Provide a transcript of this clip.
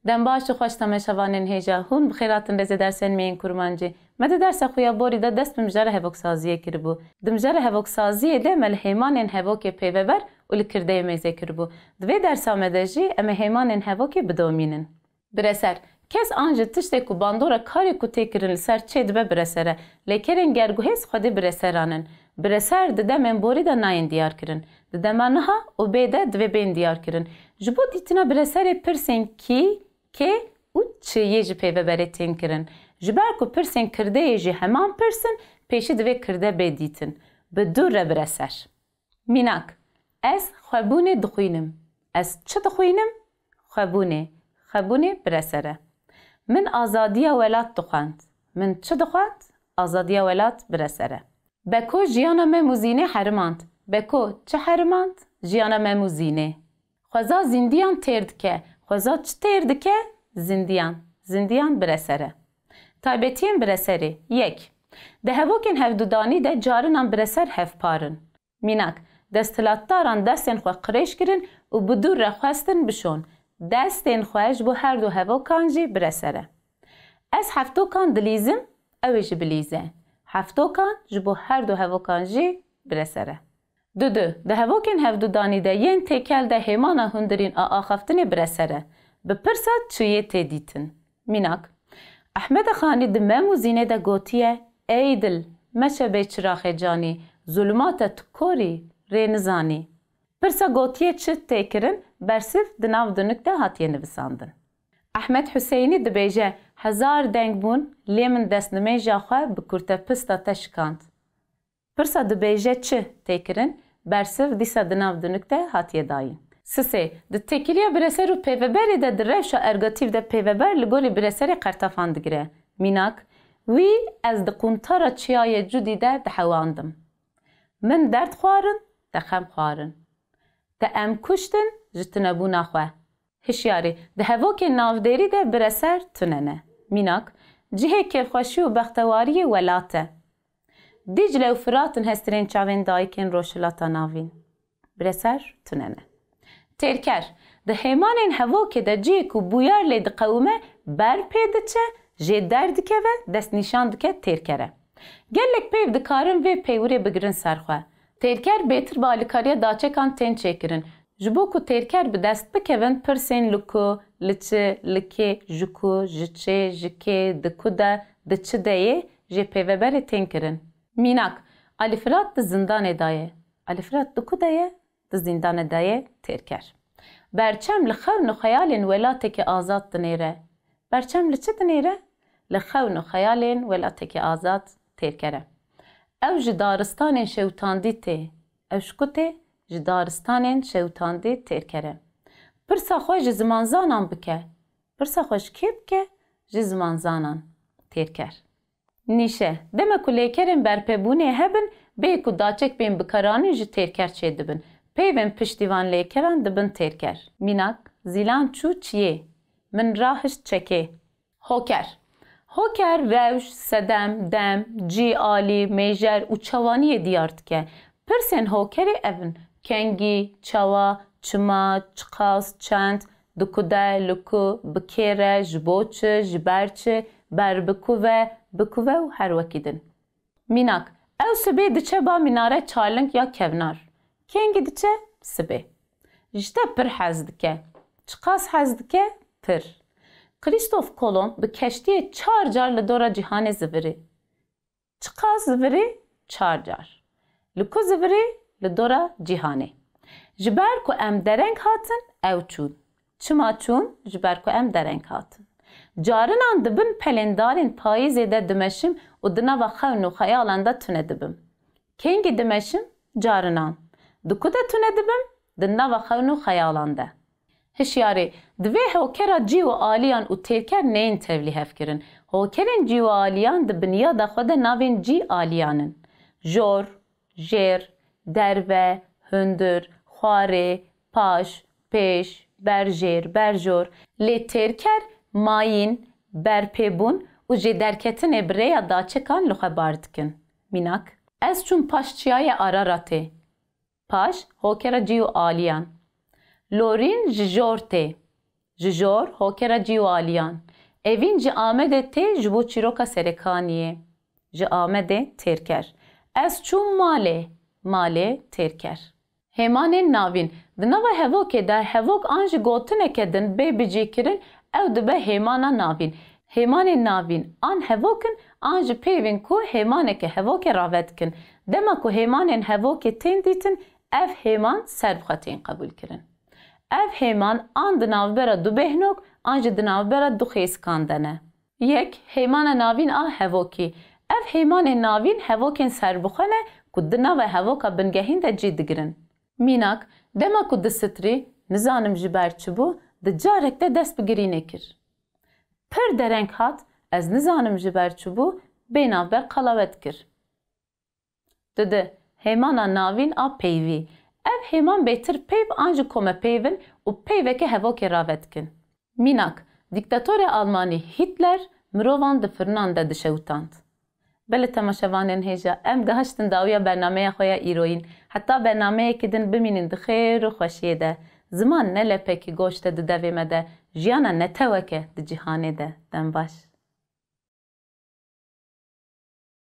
دم باش خوش تماشاوانین هیجا هون بخیراتن رز درسن مین کرمانجی مد درس خویا بوری ده دست بمجره هوک سازیه کربو دمجره هوک سازیه ده مل هیمانین هوک پیوبر ول کرده میزه کربو دوی درس آمدجی ام هیمانین هوک بدومینن برسر کس آنج تشته کو باندورا کاری کو تکرن سر چه دبه برسره لیکرین گرگوهس خودی برسرانن برسر ده من بوری ده ناین دیار کرن ده منها و بیده دوی بین دیار کرن جبو دیتنا برسر پرسن کی که او چیه جی پیوبره تین کرن جبر کو پرسن کرده جی همان پرسن پیشی دوی کرده بیدیتن به دور را برسر میناک از خوابونه دخوینم از چه دخوینم؟ خوابونه برسره من آزادی ولات دخواند من چه دخواند؟ آزادی ولات برسره بکو جیانا مموزینه حرماند بکو چه حرماند؟ جیانا مموزینه خوزا زندیان ترد که خوزا چه ترد که؟ زندیان برسره تایبتین برسری یک ده هفوکن هفدودانی ده جارنان برسر هف پارن میناک دستلاتداران دستین خواه قریش کرن و بدور را خواستن بشون دستین خواهش بو هر دو هفوکان جی برسره از هفتوکان دلیزم اویش بلیزه هفتوکان جبو هر دو هفوکان جی برسره دو ده هفوکن هفدودانی ده ین تکل ده هیمانا هندرین آخفتن برسره بپرسد چویه تیدیتن میناک احمد خانی ده مموزینه ده گوتیه ای دل مشه به چراخ جانی ظلمات تکوری رینزانی پرسا گوتیه چه تیکرن برسف دناو دنک ده هاتیه نویساندن احمد حسینی ده بیجه هزار دنگ بون لیمن دست نمیجا خواه بکورته پستا تشکاند پرسا ده بیجه چه تیکرن برسف دیسا دناو دنک ده هاتیه داین سه ده تکیلیا برسر و پیوبری ده درفشا ارگاتیو ده پیوبر لگولی برسری قرطافان دگره میناک وی از ده قنطارا چیای جودی ده حواندم من درد خوارن ده خم خوارن ده ام کشتن جتنبو نخواه هشیاری ده هواک نافداری ده برسر تننه میناک جهه کفخوشی و بختواری ولاته دیجله و فراتن هسترین چاوین دایکن روشلاتا ناوین برسر تننه ترکر ده هیمانین هواک ده جیه کو بویار لید قومه بر پیده چه جه درد که و دست نشان دکه ترکره گلک پیو دکارن و پیوری بگرن سرخواه ترکر بیتر با الیکاریا داچه کان تین چکرن جبو کو ترکر به دست بکوین پرسین لکو لچه لکه جکو جچه جکه دکو ده دچه دهیه جه پیوبر تین کرن میناک الفرات ده زندان دایه الفرات دکو دهیه ده زندان دایه ترکر برچم لخون و خیالین ولاته که آزاد دنیره برچم لچه دنیره؟ لخون و خیالین ولاته که آزاد ترکره او جدارستان شوتاندی ته او شکوته جدارستان شوتاندی ترکره پرسا خوش زمانزانان بکه پرسا خوش کی بکه زمانزانان ترکر نیشه دمه که لیکرین برپبونه هبن به که داچک بین بکرانی جی ترکر چه دبن پیوین پشتیوان لیکران دبن ترکر میناک زیلان چو چیه من راهش چکه هوکر هوکر روش سدم دم جی آلی میجر و چوانی دیارد که پرسن هوکری اون کنگی چوا چما چقاس چند دکوده لکو بکیره جبوچه جبرچه بکوه و هر وکیدن میناک او سبه دچه با میناره چالنگ یا کونار کنگی دچه سبه جده پر حزد که چقاس حزد که پر کریستوف کولوم به کشتی 4 جار لدورا جهان زوری چقاس زوری 4 جار لکو زوری لدورا جهانه جبر کو ام درنگ هاتن او چون چما چون جبر کو ام درنگ هاتن جارنان دبن پلندارین پاییزه ده دمشم و دنا و خون و خیالان ده تونه دبم کنگی دمشم جارنان دکو ده تونه دبم دنا و خون و خیالان ده هشیاری دوی هوکرا جیو آلیان و ترکر نین تولی هفکرن هوکرین جیو آلیان ده بنیا ده خود ناوین جی آلیانن جور، جیر، دروه، هندر، خواره، پاش، پیش، برجیر، برجور لی ترکر ماین، برپیبون و جی درکتن بریا دا چکان لخه باردکن میناک از چون پاشچیای آراراته پاش هوکرا جیو آلیان لورین جورته ji jor hokera cîwaliyan. Evîn ji Amedê tê ji bo çîroka serekaniyê. Ji Amedê têrker. Ez çûm malê. Malê têrker. Hêmanên navîn. Di nava hevokê de hevok an ji gotineke din bê bicêkirin ew dibe hêmana navîn. Hêmanên navîn an hevokin an ji pêvên ku hêmaneke hevokê rave dikin. Dema ku hêmanên hevokê tên dîtin ev hêman servxwe tên qebûl kirin. Ev hêman an di navbera du bêhnok an jî di navbera du xêskan de ne. Yek, hêmana navîn a hevokî. Ev hêmanên navîn hevokên serbixwe ne ku di nava hevoka bingehîn de cî digirin. Mînak, dema ku di sitrî, nizanim ji ber çi bû, di carek de dest bi girînê kir. Pir dereng hat, ez nizanim ji ber çi bû, bê navber qalawe dikir. Didi, hêmana navîn a peyvî. Ev hêman bêtir peyv an ji komepeyvin û peyveke hevokê rave dikin. Mînak, dîktatorê Almanî Hitler mirovan di firinan de dişewitand. Belê temaşevanên hêja em gihiştin dawiya bernameya xwe ya îroyîn. Heta bernameyekê din bimînin di xêr û xweşiyê de. Ziman ne lepekî goş te di devê me de, jiyana ne teweke di cîhanê de. Dem baş.